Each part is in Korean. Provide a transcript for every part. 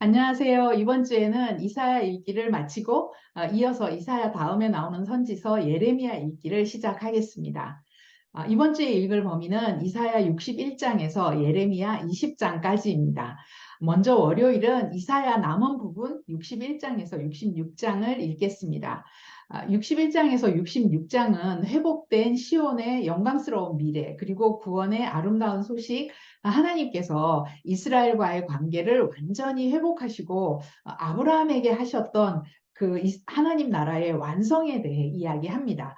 안녕하세요. 이번 주에는 이사야 읽기를 마치고 이어서 이사야 다음에 나오는 선지서 예레미야 읽기를 시작하겠습니다. 이번 주에 읽을 범위는 이사야 61장에서 예레미야 20장까지입니다. 먼저 월요일은 이사야 남은 부분 61장에서 66장을 읽겠습니다. 61장에서 66장은 회복된 시온의 영광스러운 미래, 그리고 구원의 아름다운 소식, 하나님께서 이스라엘과의 관계를 완전히 회복하시고 아브라함에게 하셨던 그 하나님 나라의 완성에 대해 이야기합니다.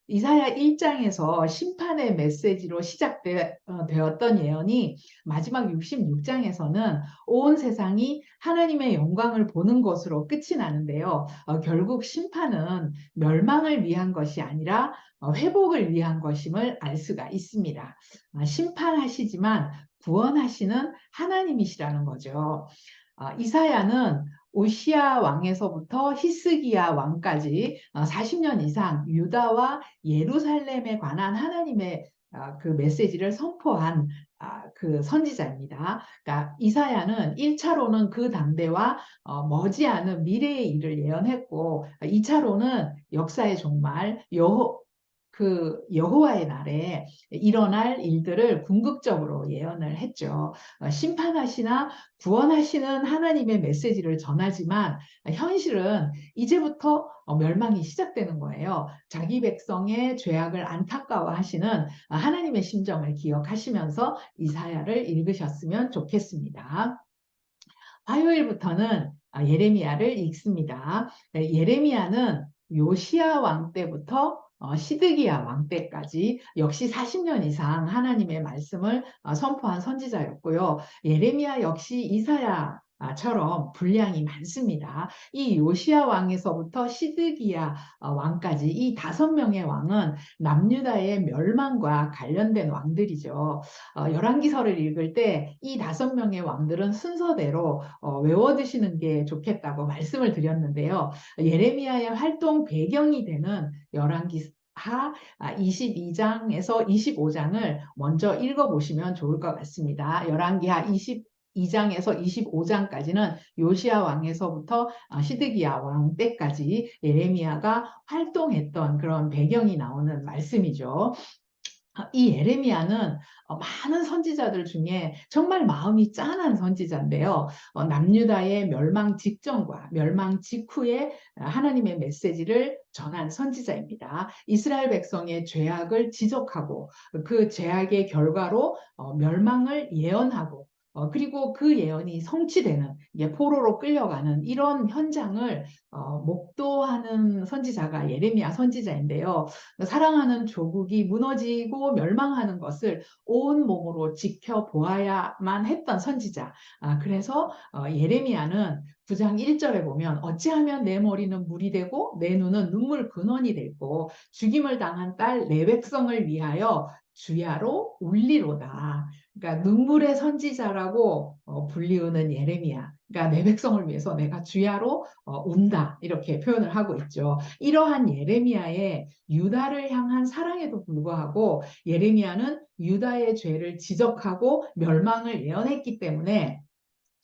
이사야 1장에서 심판의 메시지로 시작되었던 예언이 마지막 66장에서는 온 세상이 하나님의 영광을 보는 것으로 끝이 나는데요. 결국 심판은 멸망을 위한 것이 아니라 회복을 위한 것임을 알 수가 있습니다. 심판하시지만 구원하시는 하나님이시라는 거죠. 이사야는 오시아 왕에서부터 히스기야 왕까지 40년 이상 유다와 예루살렘에 관한 하나님의 그 메시지를 선포한 그 선지자입니다. 그러니까 이사야는 1차로는 그 당대와 머지않은 미래의 일을 예언했고, 2차로는 역사의 종말, 그 여호와의 날에 일어날 일들을 궁극적으로 예언을 했죠. 심판하시나 구원하시는 하나님의 메시지를 전하지만 현실은 이제부터 멸망이 시작되는 거예요. 자기 백성의 죄악을 안타까워하시는 하나님의 심정을 기억하시면서 이사야를 읽으셨으면 좋겠습니다. 화요일부터는 예레미야를 읽습니다. 예레미야는 요시야 왕 때부터 시드기야 왕 때까지 역시 40년 이상 하나님의 말씀을 선포한 선지자였고요. 예레미야 역시 이사야처럼 분량이 많습니다. 이 요시야 왕에서부터 시드기야 왕까지 이 5명의 왕은 남유다의 멸망과 관련된 왕들이죠. 열왕기서를 읽을 때 이 5명의 왕들은 순서대로 외워두시는 게 좋겠다고 말씀을 드렸는데요. 예레미야의 활동 배경이 되는 열왕기 하 22장에서 25장을 먼저 읽어보시면 좋을 것 같습니다. 열왕기하 22장에서 25장까지는 요시야 왕에서부터 시드기야 왕 때까지 예레미야가 활동했던 그런 배경이 나오는 말씀이죠. 이 예레미야는 많은 선지자들 중에 정말 마음이 짠한 선지자인데요. 남유다의 멸망 직전과 멸망 직후에 하나님의 메시지를 전한 선지자입니다. 이스라엘 백성의 죄악을 지적하고 그 죄악의 결과로 멸망을 예언하고 그리고 그 예언이 성취되는 포로로 끌려가는 이런 현장을 목도하는 선지자가 예레미야 선지자인데요. 사랑하는 조국이 무너지고 멸망하는 것을 온 몸으로 지켜보아야만 했던 선지자. 그래서 예레미야는 9장 1절에 보면 어찌하면 내 머리는 물이 되고 내 눈은 눈물 근원이 되고 죽임을 당한 딸 내 백성을 위하여 주야로 울리로다. 그러니까 눈물의 선지자라고 불리우는 예레미야. 그러니까 내 백성을 위해서 내가 주야로 운다 이렇게 표현을 하고 있죠. 이러한 예레미야의 유다를 향한 사랑에도 불구하고 예레미야는 유다의 죄를 지적하고 멸망을 예언했기 때문에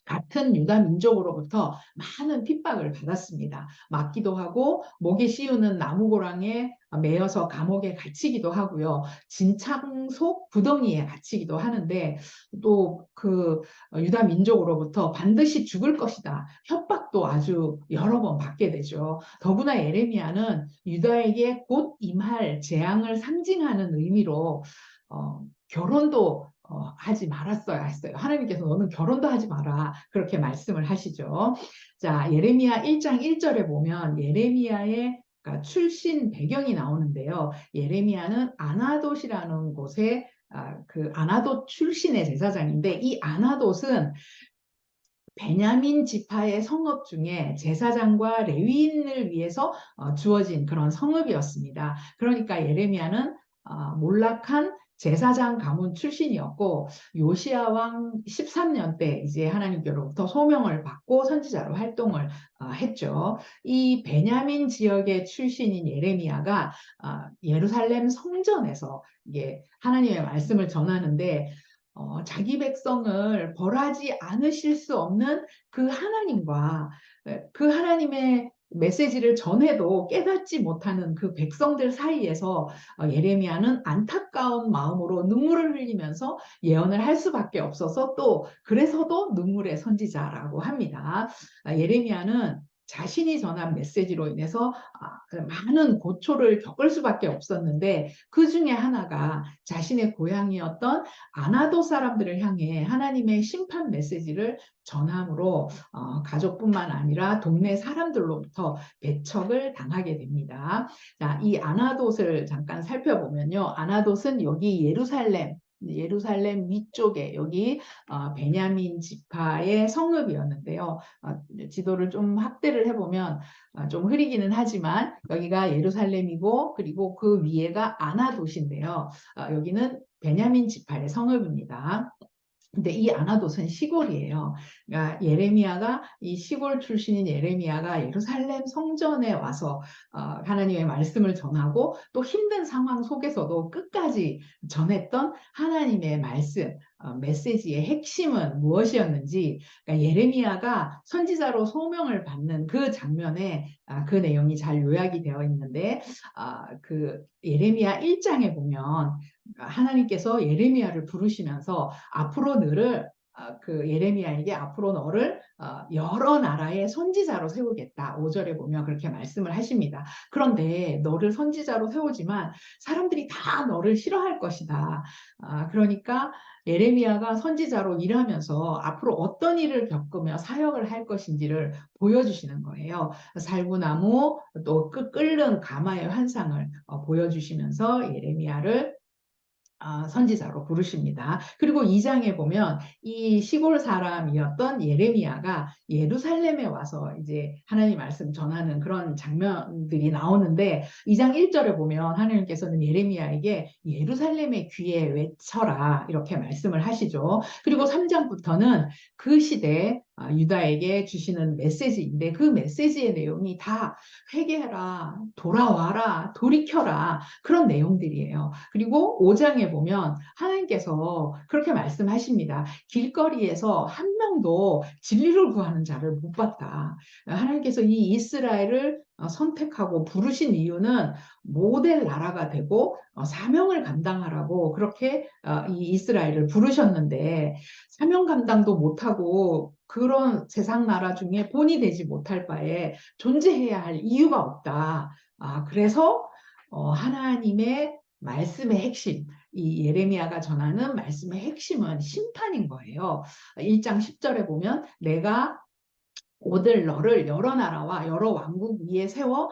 같은 유다 민족으로부터 많은 핍박을 받았습니다. 맞기도 하고 목에 씌우는 나무고랑에 매여서 감옥에 갇히기도 하고요. 진창속 구덩이에 갇히기도 하는데 또 그 유다 민족으로부터 반드시 죽을 것이다. 협박도 아주 여러 번 받게 되죠. 더구나 예레미야는 유다에게 곧 임할 재앙을 상징하는 의미로 결혼도 하지 말았어야 했어요. 하나님께서 너는 결혼도 하지 마라. 그렇게 말씀을 하시죠. 자, 예레미야 1장 1절에 보면 예레미야의 그러니까 출신 배경이 나오는데요. 예레미야는 아나돗이라는 곳에 그 아나돗 출신의 제사장인데 이 아나돗은 베냐민 지파의 성읍 중에 제사장과 레위인을 위해서 주어진 그런 성읍이었습니다. 그러니까 예레미야는 몰락한 제사장 가문 출신이었고 요시야 왕 13년 때 이제 하나님께로부터 소명을 받고 선지자로 활동을 했죠. 이 베냐민 지역의 출신인 예레미야가 예루살렘 성전에서 이게 하나님의 말씀을 전하는데 자기 백성을 벌하지 않으실 수 없는 그 하나님과 그 하나님의 메시지를 전해도 깨닫지 못하는 그 백성들 사이에서 예레미야는 안타까운 마음으로 눈물을 흘리면서 예언을 할 수밖에 없어서 또 그래서도 눈물의 선지자라고 합니다. 예레미야는 자신이 전한 메시지로 인해서 많은 고초를 겪을 수밖에 없었는데 그 중에 하나가 자신의 고향이었던 아나도 사람들을 향해 하나님의 심판 메시지를 전함으로 가족뿐만 아니라 동네 사람들로부터 배척을 당하게 됩니다. 자, 이 아나돗을 잠깐 살펴보면요. 아나돗은 여기 예루살렘 위쪽에 여기 베냐민 지파의 성읍이었는데요. 지도를 좀 확대를 해보면 좀 흐리기는 하지만 여기가 예루살렘이고 그리고 그 위에가 아나돗인데요. 여기는 베냐민 지파의 성읍입니다. 근데 이 아나돗은 시골이에요. 그러니까 예레미야가 이 시골 출신인 예레미야가 예루살렘 성전에 와서 하나님의 말씀을 전하고 또 힘든 상황 속에서도 끝까지 전했던 하나님의 말씀, 메시지의 핵심은 무엇이었는지 그러니까 예레미야가 선지자로 소명을 받는 그 장면에 그 내용이 잘 요약이 되어 있는데 그 예레미야 1장에 보면 하나님께서 예레미야를 부르시면서 앞으로 너를 그 예레미야에게 앞으로 너를 여러 나라의 선지자로 세우겠다. 5절에 보면 그렇게 말씀을 하십니다. 그런데 너를 선지자로 세우지만 사람들이 다 너를 싫어할 것이다. 그러니까 예레미야가 선지자로 일하면서 앞으로 어떤 일을 겪으며 사역을 할 것인지를 보여주시는 거예요. 살구나무 또 끓는 가마의 환상을 보여주시면서 예레미야를 선지자로 부르십니다. 그리고 2장에 보면 이 시골 사람이었던 예레미야가 예루살렘에 와서 이제 하나님 말씀 전하는 그런 장면들이 나오는데 2장 1절에 보면 하나님께서는 예레미야에게 예루살렘의 귀에 외쳐라 이렇게 말씀을 하시죠. 그리고 3장부터는 그 시대 유다에게 주시는 메시지인데 그 메시지의 내용이 다 회개해라, 돌아와라, 돌이켜라 그런 내용들이에요. 그리고 5장에 보면 하나님께서 그렇게 말씀하십니다. 길거리에서 한 명도 진리를 구하는 자를 못 봤다. 하나님께서 이 이스라엘을 선택하고 부르신 이유는 모델 나라가 되고 사명을 감당하라고 그렇게 이 이스라엘을 부르셨는데 사명 감당도 못하고 그런 세상 나라 중에 본이 되지 못할 바에 존재해야 할 이유가 없다. 그래서 하나님의 말씀의 핵심, 이 예레미야가 전하는 말씀의 핵심은 심판인 거예요. 1장 10절에 보면 내가 오늘 너를 여러 나라와 여러 왕국 위에 세워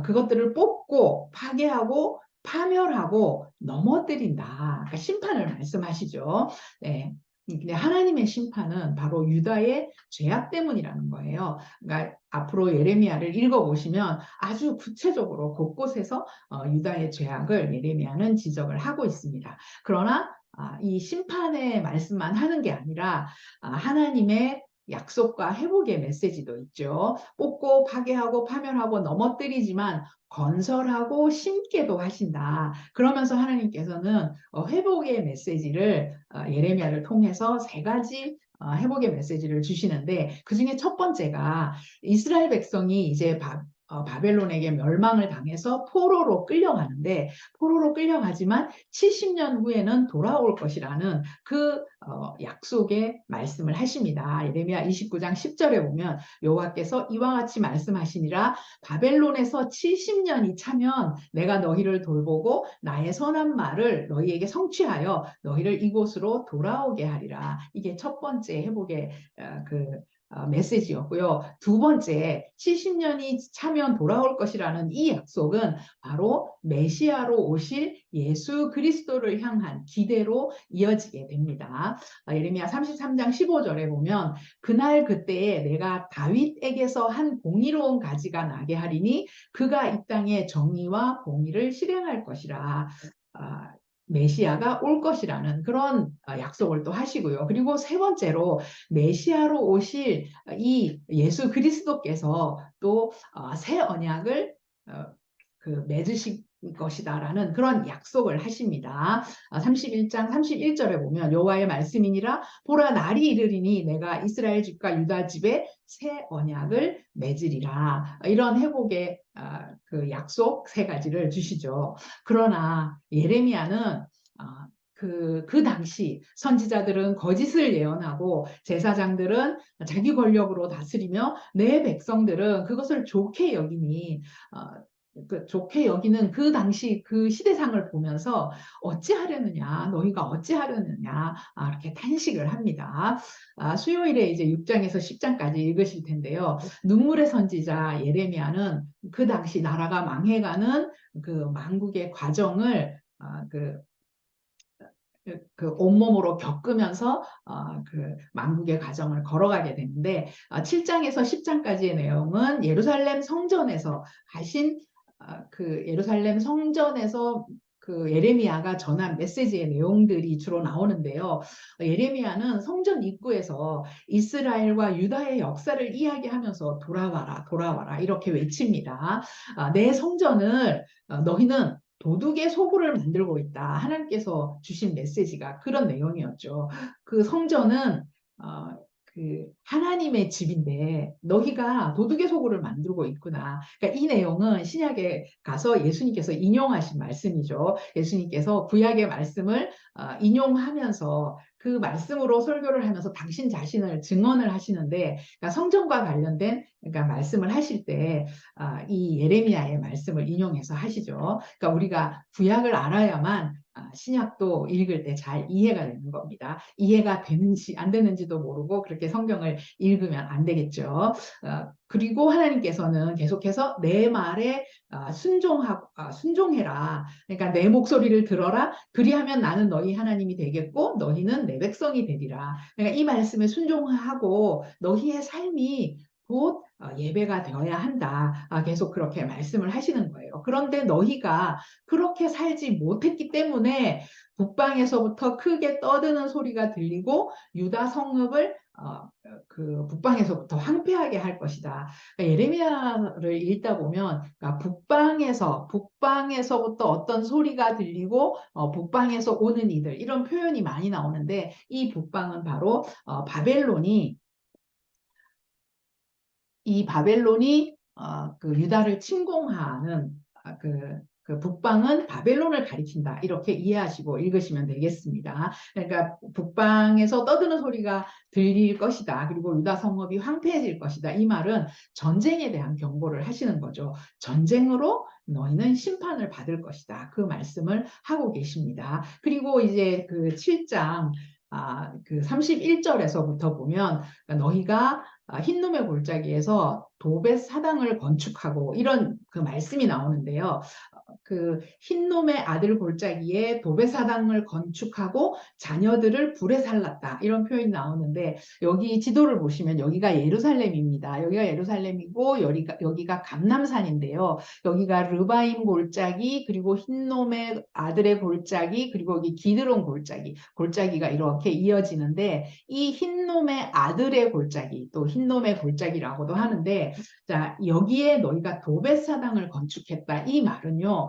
그것들을 뽑고 파괴하고 파멸하고 넘어뜨린다. 그러니까 심판을 말씀하시죠. 네. 근데 하나님의 심판은 바로 유다의 죄악 때문이라는 거예요. 그러니까 앞으로 예레미야를 읽어보시면 아주 구체적으로 곳곳에서 유다의 죄악을 예레미야는 지적을 하고 있습니다. 그러나 이 심판의 말씀만 하는 게 아니라 하나님의 약속과 회복의 메시지도 있죠. 뽑고 파괴하고 파멸하고 넘어뜨리지만 건설하고 심게도 하신다. 그러면서 하나님께서는 회복의 메시지를 예레미야를 통해서 세 가지 회복의 메시지를 주시는데 그 중에 첫 번째가 이스라엘 백성이 이제 바벨론에게 멸망을 당해서 포로로 끌려가는데 포로로 끌려가지만 70년 후에는 돌아올 것이라는 그 약속의 말씀을 하십니다. 예레미야 29장 10절에 보면 여호와께서 이와 같이 말씀하시니라 바벨론에서 70년이 차면 내가 너희를 돌보고 나의 선한 말을 너희에게 성취하여 너희를 이곳으로 돌아오게 하리라. 이게 첫 번째 회복의 그 메시지였고요. 두 번째, 70년이 차면 돌아올 것이라는 이 약속은 바로 메시아로 오실 예수 그리스도를 향한 기대로 이어지게 됩니다. 예레미야 33장 15절에 보면 그날 그때에 내가 다윗에게서 한 공의로운 가지가 나게 하리니 그가 이 땅에 정의와 공의를 실행할 것이라. 메시아가 올 것이라는 그런 약속을 또 하시고요. 그리고 세 번째로 메시아로 오실 이 예수 그리스도께서 또 새 언약을 맺으시 것이다라는 그런 약속을 하십니다. 31장 31절에 보면 여호와의 말씀이니라 보라 날이 이르리니 내가 이스라엘 집과 유다 집에 새 언약을 맺으리라. 이런 회복의 그 약속 세 가지를 주시죠. 그러나 예레미야는 그 당시 선지자들은 거짓을 예언하고 제사장들은 자기 권력으로 다스리며 내 백성들은 그것을 좋게 여기니 좋게 여기는 그 당시 그 시대상을 보면서 어찌하려느냐 너희가 어찌하려느냐 이렇게 탄식을 합니다. 수요일에 이제 6장에서 10장까지 읽으실 텐데요. 눈물의 선지자 예레미야는 그 당시 나라가 망해가는 그 망국의 과정을 그 온몸으로 겪으면서 그 만국의 과정을 걸어가게 되는데 7장에서 10장까지의 내용은 예루살렘 성전에서 하신 그 예루살렘 성전에서 그 예레미야가 전한 메시지의 내용들이 주로 나오는데요. 예레미야는 성전 입구에서 이스라엘과 유다의 역사를 이야기하면서 돌아와라, 돌아와라 이렇게 외칩니다. 내 성전을 너희는 도둑의 소굴을 만들고 있다. 하나님께서 주신 메시지가 그런 내용이었죠. 그 성전은 그 하나님의 집인데 너희가 도둑의 소굴을 만들고 있구나. 그러니까 이 내용은 신약에 가서 예수님께서 인용하신 말씀이죠. 예수님께서 구약의 말씀을 인용하면서 그 말씀으로 설교를 하면서 당신 자신을 증언을 하시는데 그러니까 성전과 관련된 그러니까 말씀을 하실 때 이 예레미야의 말씀을 인용해서 하시죠. 그러니까 우리가 구약을 알아야만 신약도 읽을 때 잘 이해가 되는 겁니다. 이해가 되는지 안 되는지도 모르고 그렇게 성경을 읽으면 안 되겠죠. 그리고 하나님께서는 계속해서 내 말에 순종해라. 그러니까 내 목소리를 들어라. 그리하면 나는 너희 하나님이 되겠고 너희는 내 백성이 되리라. 그러니까 이 말씀에 순종하고 너희의 삶이 곧 예배가 되어야 한다. 계속 그렇게 말씀을 하시는 거예요. 그런데 너희가 그렇게 살지 못했기 때문에 북방에서부터 크게 떠드는 소리가 들리고 유다 성읍을 그 북방에서부터 황폐하게 할 것이다. 그러니까 예레미야를 읽다 보면 그러니까 북방에서부터 어떤 소리가 들리고 북방에서 오는 이들 이런 표현이 많이 나오는데 이 북방은 바로 바벨론이 그 유다를 침공하는 그 북방은 바벨론을 가리킨다. 이렇게 이해하시고 읽으시면 되겠습니다. 그러니까 북방에서 떠드는 소리가 들릴 것이다. 그리고 유다 성읍이 황폐해질 것이다. 이 말은 전쟁에 대한 경고를 하시는 거죠. 전쟁으로 너희는 심판을 받을 것이다. 그 말씀을 하고 계십니다. 그리고 이제 그 7장 그 31절에서부터 보면 너희가 흰놈의 골짜기에서 도벳 사당을 건축하고 이런 그 말씀이 나오는데요. 그 흰놈의 아들 골짜기에 도벳 사당을 건축하고 자녀들을 불에 살랐다. 이런 표현이 나오는데 여기 지도를 보시면 여기가 예루살렘입니다. 여기가 예루살렘이고 여기가 감람산인데요. 여기가 르바임 골짜기 그리고 흰놈의 아들의 골짜기 그리고 여기 기드론 골짜기가 이렇게 이어지는데 이 흰놈의 아들의 골짜기 또 흰놈의 골짜기라고도 하는데 자 여기에 너희가 도벳 사당을 건축했다. 이 말은요.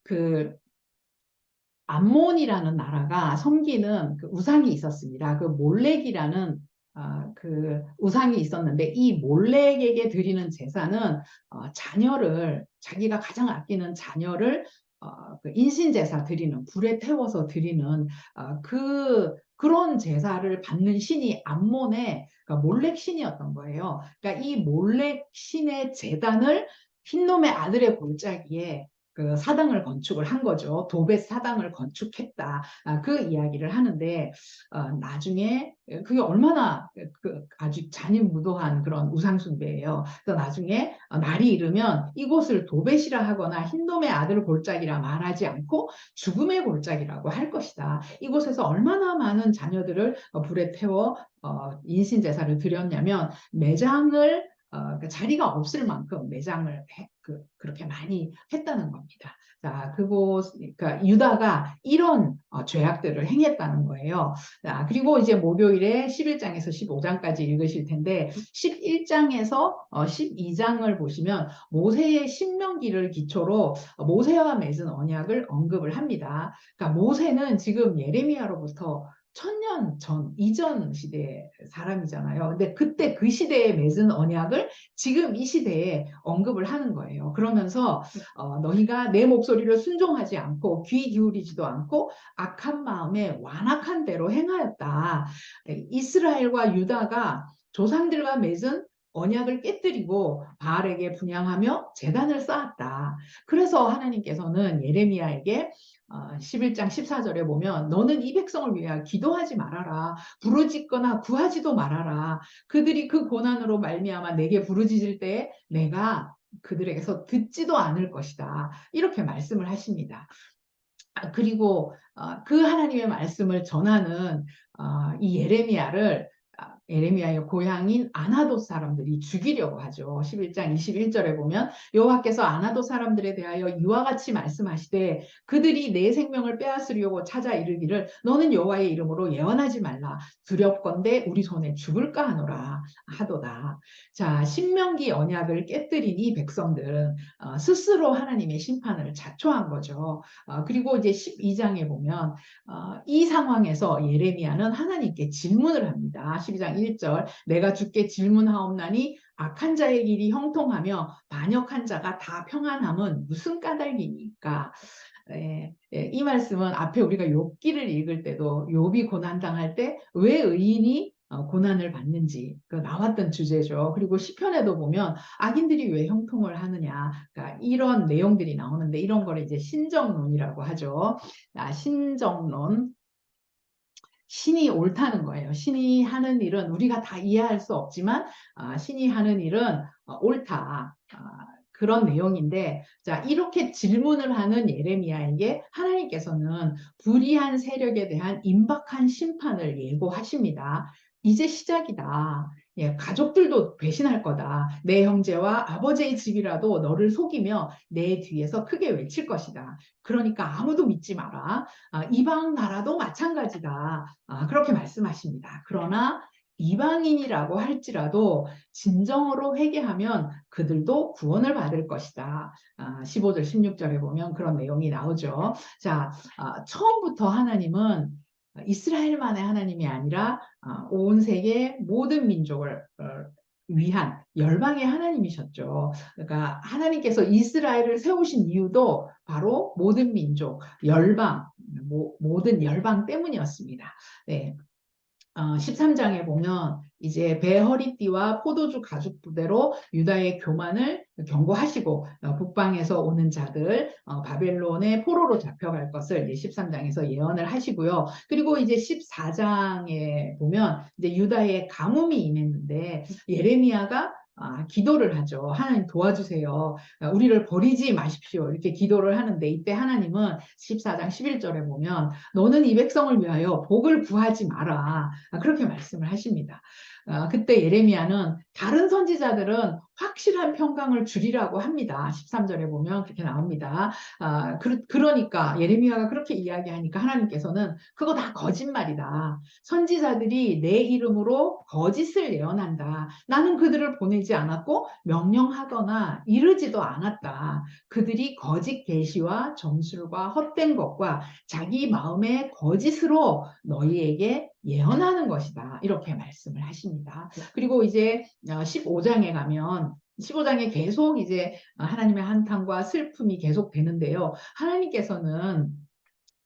그 암몬이라는 나라가 섬기는 그 우상이 있었습니다. 그 몰렉이라는 그 우상이 있었는데 이 몰렉에게 드리는 제사는 자기가 가장 아끼는 자녀를 그 인신제사 드리는 불에 태워서 드리는 그런 제사를 받는 신이 암몬의 그러니까 몰렉 신이었던 거예요. 그러니까 이 몰렉 신의 제단을 흰놈의 아들의 골짜기에 그 사당을 건축을 한 거죠. 도벳 사당을 건축했다. 그 이야기를 하는데 나중에 그게 얼마나 아주 잔인무도한 그런 우상숭배예요. 그래서 나중에 날이 이르면 이곳을 도벳이라 하거나 흰놈의 아들 골짜기라 말하지 않고 죽음의 골짜기라고 할 것이다. 이곳에서 얼마나 많은 자녀들을 불에 태워 인신제사를 드렸냐면 매장을 그 자리가 없을 만큼 매장을 그렇게 많이 했다는 겁니다. 자, 그러니까 유다가 이런 죄악들을 행했다는 거예요. 자, 그리고 이제 목요일에 11장에서 15장까지 읽으실 텐데 11장에서 12장을 보시면 모세의 신명기를 기초로 모세와 맺은 언약을 언급을 합니다. 그러니까 모세는 지금 예레미야로부터 1000년 전, 이전 시대의 사람이잖아요. 근데 그때 그 시대에 맺은 언약을 지금 이 시대에 언급을 하는 거예요. 그러면서 너희가 내 목소리를 순종하지 않고 귀 기울이지도 않고 악한 마음에 완악한 대로 행하였다. 이스라엘과 유다가 조상들과 맺은 언약을 깨뜨리고 바알에게 분향하며 제단을 쌓았다. 그래서 하나님께서는 예레미야에게 11장 14절에 보면 너는 이 백성을 위하여 기도하지 말아라. 부르짖거나 구하지도 말아라. 그들이 그 고난으로 말미암아 내게 부르짖을 때에 내가 그들에게서 듣지도 않을 것이다. 이렇게 말씀을 하십니다. 그리고 그 하나님의 말씀을 전하는 이 예레미야의 고향인 아나돗 사람들이 죽이려고 하죠. 11장 21절에 보면 여호와께서 아나돗 사람들에 대하여 이와 같이 말씀하시되 그들이 내 생명을 빼앗으려고 찾아 이르기를 너는 여호와의 이름으로 예언하지 말라. 두렵건대 우리 손에 죽을까 하노라 하도다. 자, 신명기 언약을 깨뜨린 이 백성들은 스스로 하나님의 심판을 자초한 거죠. 그리고 이제 12장에 보면 이 상황에서 예레미야는 하나님께 질문을 합니다. 12장 1절 내가 주께 질문하옵나니 악한 자의 길이 형통하며 반역한 자가 다 평안함은 무슨 까닭이니까. 이 말씀은 앞에 우리가 욥기를 읽을 때도 욥이 고난당할 때 왜 의인이 고난을 받는지 나왔던 주제죠. 그리고 시편에도 보면 악인들이 왜 형통을 하느냐, 그러니까 이런 내용들이 나오는데 이런 걸 이제 신정론이라고 하죠. 신정론. 신이 옳다는 거예요. 신이 하는 일은 우리가 다 이해할 수 없지만 신이 하는 일은 옳다. 그런 내용인데 자, 이렇게 질문을 하는 예레미야에게 하나님께서는 불의한 세력에 대한 임박한 심판을 예고하십니다. 이제 시작이다. 예, 가족들도 배신할 거다. 내 형제와 아버지의 집이라도 너를 속이며 내 뒤에서 크게 외칠 것이다. 그러니까 아무도 믿지 마라. 이방 나라도 마찬가지다. 그렇게 말씀하십니다. 그러나 이방인이라고 할지라도 진정으로 회개하면 그들도 구원을 받을 것이다. 15절, 16절에 보면 그런 내용이 나오죠. 자, 처음부터 하나님은 이스라엘만의 하나님이 아니라 온 세계 모든 민족을 위한 열방의 하나님이셨죠. 그러니까 하나님께서 이스라엘을 세우신 이유도 바로 모든 민족, 열방, 모든 열방 때문이었습니다. 네. 13장에 보면 이제 배 허리띠와 포도주 가죽 부대로 유다의 교만을 경고하시고 북방에서 오는 자들 바벨론의 포로로 잡혀갈 것을 이제 13장에서 예언을 하시고요. 그리고 이제 14장에 보면 이제 유다의 가뭄이 임했는데 예레미야가 기도를 하죠. 하나님 도와주세요. 우리를 버리지 마십시오. 이렇게 기도를 하는데 이때 하나님은 14장 11절에 보면 너는 이 백성을 위하여 복을 구하지 마라. 그렇게 말씀을 하십니다. 그때 예레미야는 다른 선지자들은 확실한 평강을 주리라고 합니다. 13절에 보면 그렇게 나옵니다. 그러니까 예레미야가 그렇게 이야기하니까 하나님께서는 그거 다 거짓말이다. 선지자들이 내 이름으로 거짓을 예언한다. 나는 그들을 보내지 않았고 명령하거나 이르지도 않았다. 그들이 거짓 계시와 점술과 헛된 것과 자기 마음의 거짓으로 너희에게 예언하는 것이다. 이렇게 말씀을 하십니다. 그리고 이제 15장에 가면 15장에 계속 이제 하나님의 한탄과 슬픔이 계속 되는데요. 하나님께서는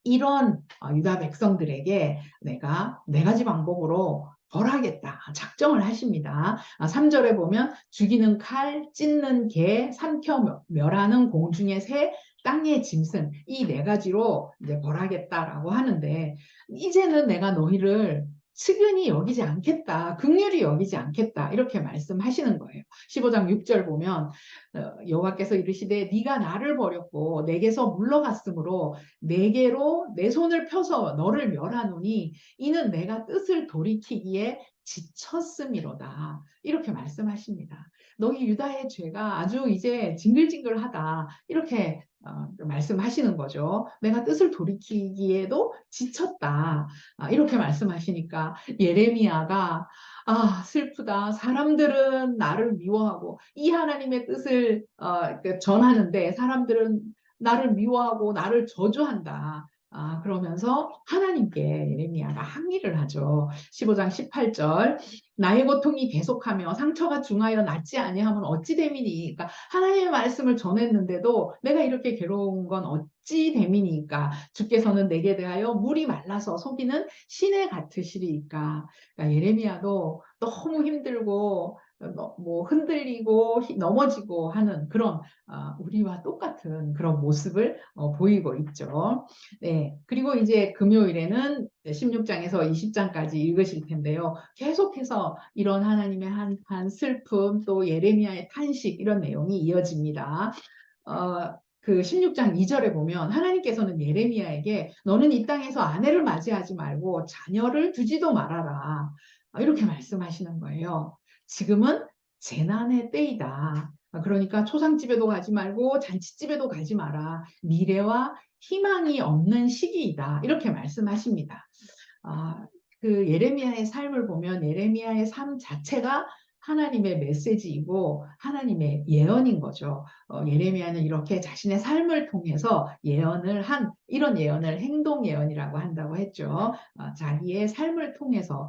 이런 유다 백성들에게 내가 네 가지 방법으로 벌하겠다 작정을 하십니다. 3절에 보면 죽이는 칼, 찢는 개, 삼켜 멸하는 공중의 새, 땅의 짐승 이 네 가지로 이제 벌하겠다라고 하는데 이제는 내가 너희를 측은히 여기지 않겠다. 긍휼히 여기지 않겠다. 이렇게 말씀하시는 거예요. 15장 6절 보면 여호와께서 이르시되 네가 나를 버렸고 내게서 물러갔으므로 내게로 내 손을 펴서 너를 멸하노니 이는 내가 뜻을 돌이키기에 지쳤음이로다. 이렇게 말씀하십니다. 너희 유다의 죄가 아주 이제 징글징글하다. 이렇게 말씀하시는 거죠. 내가 뜻을 돌이키기에도 지쳤다. 이렇게 말씀하시니까 예레미야가 슬프다. 사람들은 나를 미워하고 이 하나님의 뜻을 전하는데 사람들은 나를 미워하고 나를 저주한다. 그러면서 하나님께 예레미야가 항의를 하죠. 15장 18절 나의 고통이 계속하며 상처가 중하여 낫지 아니하면 어찌 됨이니. 그러니까 하나님의 말씀을 전했는데도 내가 이렇게 괴로운 건 어찌 됨이니까. 주께서는 내게 대하여 물이 말라서 속이는 시내 같으시리이까. 그러니까 예레미야도 너무 힘들고 뭐 흔들리고 넘어지고 하는 그런 우리와 똑같은 그런 모습을 보이고 있죠. 네. 그리고 이제 금요일에는 16장에서 20장까지 읽으실 텐데요. 계속해서 이런 하나님의 한 슬픔 또 예레미야의 탄식 이런 내용이 이어집니다. 그 16장 2절에 보면 하나님께서는 예레미야에게 너는 이 땅에서 아내를 맞이하지 말고 자녀를 두지도 말아라. 이렇게 말씀하시는 거예요. 지금은 재난의 때이다. 그러니까 초상집에도 가지 말고 잔치집에도 가지 마라. 미래와 희망이 없는 시기이다. 이렇게 말씀하십니다. 그 예레미야의 삶을 보면 예레미야의 삶 자체가 하나님의 메시지이고 하나님의 예언인 거죠. 예레미야는 이렇게 자신의 삶을 통해서 이런 예언을 행동 예언이라고 한다고 했죠. 자기의 삶을 통해서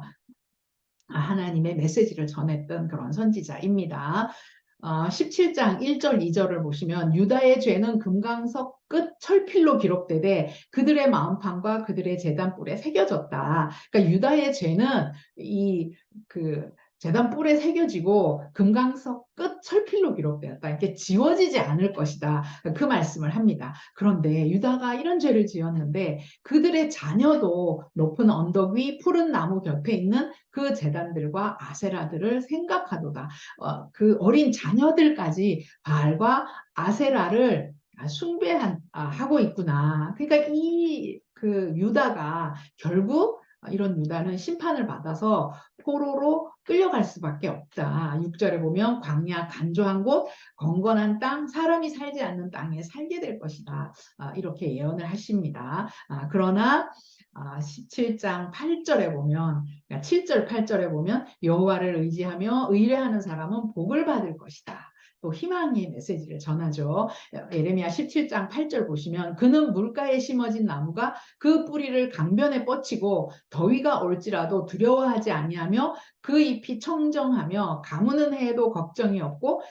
하나님의 메시지를 전했던 그런 선지자입니다. 17장 1절 2절을 보시면 유다의 죄는 금강석 끝 철필로 기록되되 그들의 마음판과 그들의 제단뿔에 새겨졌다. 그러니까 유다의 죄는 그 제단뿔에 새겨지고 금강석 끝 철필로 기록되었다. 이렇게 지워지지 않을 것이다. 그 말씀을 합니다. 그런데 유다가 이런 죄를 지었는데 그들의 자녀도 높은 언덕 위 푸른 나무 곁에 있는 그 제단들과 아세라들을 생각하도다. 그 어린 자녀들까지 바알과 아세라를 숭배하고 있구나. 그러니까 그 유다가 결국 이런 유다는 심판을 받아서 포로로 끌려갈 수밖에 없다. 6절에 보면 광야 간조한 곳, 건건한 땅, 사람이 살지 않는 땅에 살게 될 것이다. 이렇게 예언을 하십니다. 그러나 17장 8절에 보면, 그러니까 7절, 8절에 보면 여호와를 의지하며 의뢰하는 사람은 복을 받을 것이다. 또 희망의 메시지를 전하죠. 예레미야 17장 8절 보시면 그는 물가에 심어진 나무가 그 뿌리를 강변에 뻗치고 더위가 올지라도 두려워하지 아니하며 그 잎이 청정하며 가무는 해에도 걱정이 없고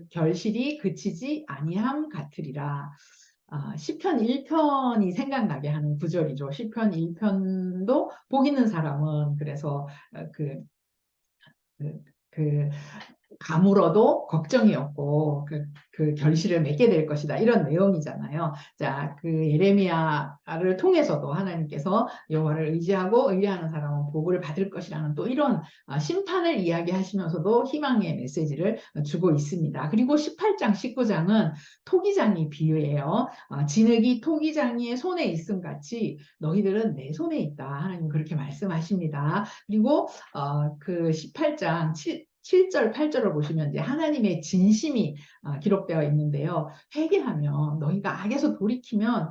결실이 그치지 아니함 같으리라. 시편 1편이 생각나게 하는 구절이죠. 시편 1편도 복 있는 사람은 그래서 그, 그 가물어도 걱정이 없고 그 결실을 맺게 될 것이다. 이런 내용이잖아요. 자, 그 예레미야를 통해서도 하나님께서 여호와를 의지하고 의뢰하는 사람은 복을 받을 것이라는 또 이런 심판을 이야기하시면서도 희망의 메시지를 주고 있습니다. 그리고 18장, 19장은 토기장이 비유예요. 진흙이 토기장이의 손에 있음 같이 너희들은 내 손에 있다. 하나님 그렇게 말씀하십니다. 그리고 그 18장 7절, 8절을 보시면 이제 하나님의 진심이 기록되어 있는데요. 회개하면 너희가 악에서 돌이키면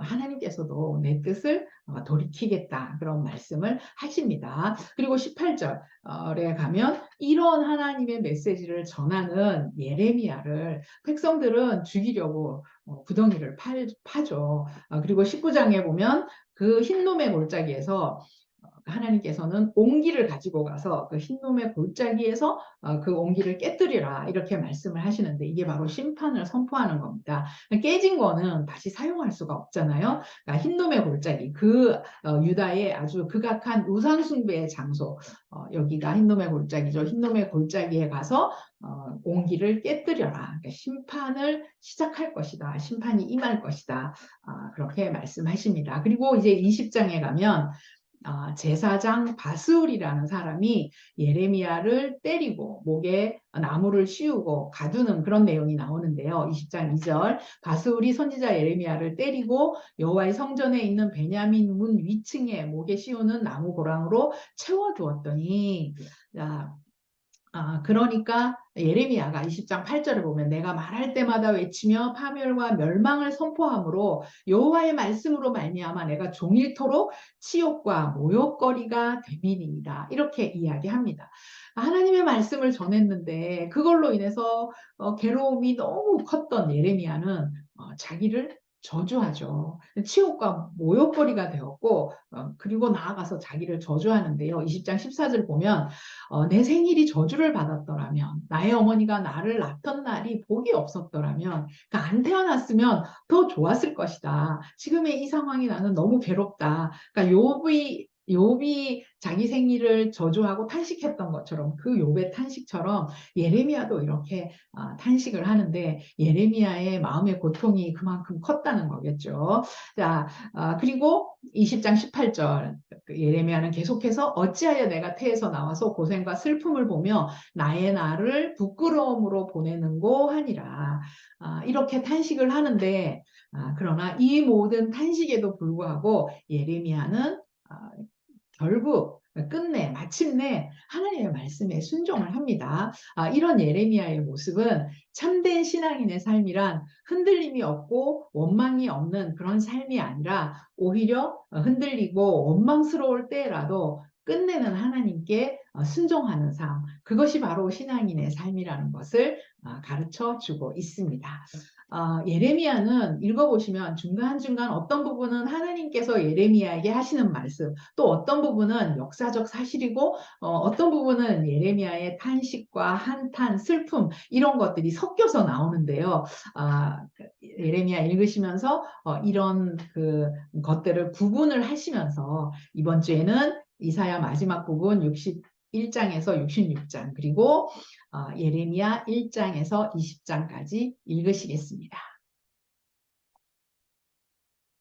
하나님께서도 내 뜻을 돌이키겠다. 그런 말씀을 하십니다. 그리고 18절에 가면 이런 하나님의 메시지를 전하는 예레미야를 백성들은 죽이려고 구덩이를 파죠. 그리고 19장에 보면 그 흰놈의 골짜기에서 하나님께서는 옹기를 가지고 가서 그 흰놈의 골짜기에서 그 옹기를 깨뜨리라 이렇게 말씀을 하시는데 이게 바로 심판을 선포하는 겁니다. 깨진 거는 다시 사용할 수가 없잖아요. 그러니까 흰놈의 골짜기 그 유다의 아주 극악한 우상 숭배의 장소 여기가 흰놈의 골짜기죠. 흰놈의 골짜기에 가서 옹기를 깨뜨려라. 그러니까 심판을 시작할 것이다. 심판이 임할 것이다. 그렇게 말씀하십니다. 그리고 이제 20장에 가면 제사장 바스울이라는 사람이 예레미야를 때리고 목에 나무를 씌우고 가두는 그런 내용이 나오는데요. 20장 2절 바스울이 선지자 예레미야를 때리고 여호와의 성전에 있는 베냐민 문 위층에 목에 씌우는 나무 고랑으로 채워두었더니 그러니까 예레미야가 20장 8절을 보면 내가 말할 때마다 외치며 파멸과 멸망을 선포함으로 여호와의 말씀으로 말미암아 내가 종일토록 치욕과 모욕거리가 됨이니이다. 이렇게 이야기합니다. 하나님의 말씀을 전했는데 그걸로 인해서 괴로움이 너무 컸던 예레미야는 자기를 저주하죠. 치욕과 모욕거리가 되었고 그리고 나아가서 자기를 저주하는데요. 20장 14절 보면 내 생일이 저주를 받았더라면 나의 어머니가 나를 낳던 날이 복이 없었더라면 그러니까 안 태어났으면 더 좋았을 것이다. 지금의 이 상황이 나는 너무 괴롭다. 그러니까 욥이 자기 생일을 저주하고 탄식했던 것처럼 그 욥의 탄식처럼 예레미야도 이렇게 탄식을 하는데 예레미야의 마음의 고통이 그만큼 컸다는 거겠죠. 자, 그리고 20장 18절 예레미야는 계속해서 어찌하여 내가 태에서 나와서 고생과 슬픔을 보며 나의 날을 부끄러움으로 보내는고 하니라. 이렇게 탄식을 하는데 그러나 이 모든 탄식에도 불구하고 예레미야는 결국 끝내 마침내 하나님의 말씀에 순종을 합니다. 이런 예레미야의 모습은 참된 신앙인의 삶이란 흔들림이 없고 원망이 없는 그런 삶이 아니라 오히려 흔들리고 원망스러울 때라도 끝내는 하나님께 순종하는 삶, 그것이 바로 신앙인의 삶이라는 것을 가르쳐 주고 있습니다. 예레미야는 읽어보시면 중간중간 어떤 부분은 하나님께서 예레미야에게 하시는 말씀, 또 어떤 부분은 역사적 사실이고 어떤 부분은 예레미야의 탄식과 한탄, 슬픔 이런 것들이 섞여서 나오는데요. 예레미야 읽으시면서 이런 그 것들을 구분을 하시면서 이번 주에는 이사야 마지막 부분 61장에서 66장 그리고 예레미야 1장에서 20장까지 읽으시겠습니다.